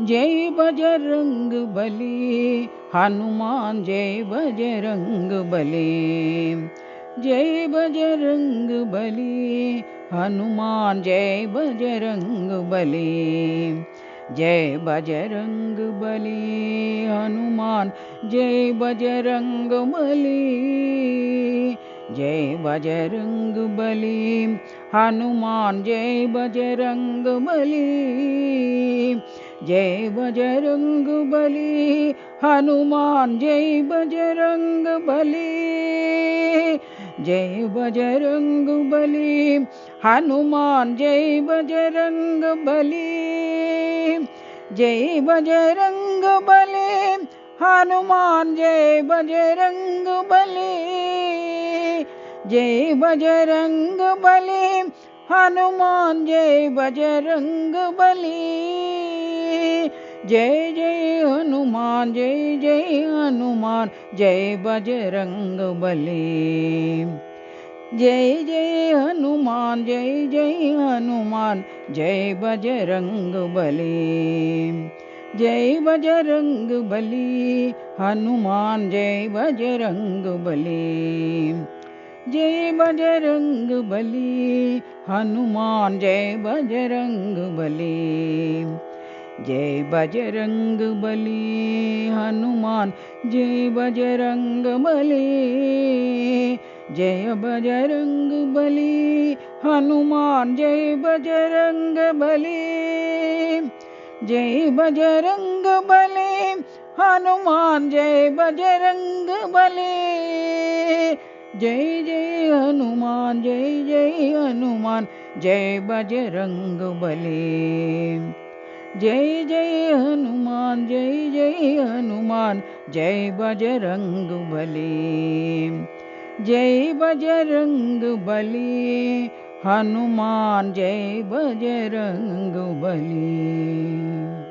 Jai Bajrang Bali Hanuman Jai Bajrang Bali. Jai Bajrang Bali Hanuman Jai Bajrang Bali. Jai Bajrang Bali Hanuman Jai Bajrang Bali. Jai Bajrang Bali Hanuman Jai Bajrang Bali. Jai Bajrang Bali Hanuman Jai Bajrang Bali. Jai Bajrang Bali Hanuman Jai Bajrang Bali. Jai Bajrang Bali Hanuman Jai Bajrang Bali. Jai Bajrang Bali Hanuman Jai Bajrang Bali. Jai Jai Hanuman Jai Jai Hanuman Jai Bajrang Bali. Jai Jai Hanuman Jai Jai Hanuman Jai Bajrang Bali. Jai Bajrang Bali Hanuman Jai Bajrang Bali. Jai Bajrang Bali Hanuman Jai Bajrang Bali. Jai Bajrang Bali Hanuman Jai Bajrang Bali. Jai Bajrang Bali Hanuman Jai Bajrang Bali. Jai Bajrang Bali Hanuman Jai Bajrang Bali. Jai Jai Hanuman Jai Jai Hanuman Jai Bajrang Bali. Jai Jai Hanuman Jai Jai Hanuman Jai Bajrang Bali. Jai Bajrang Bali Hanuman Jai Bajrang Bali.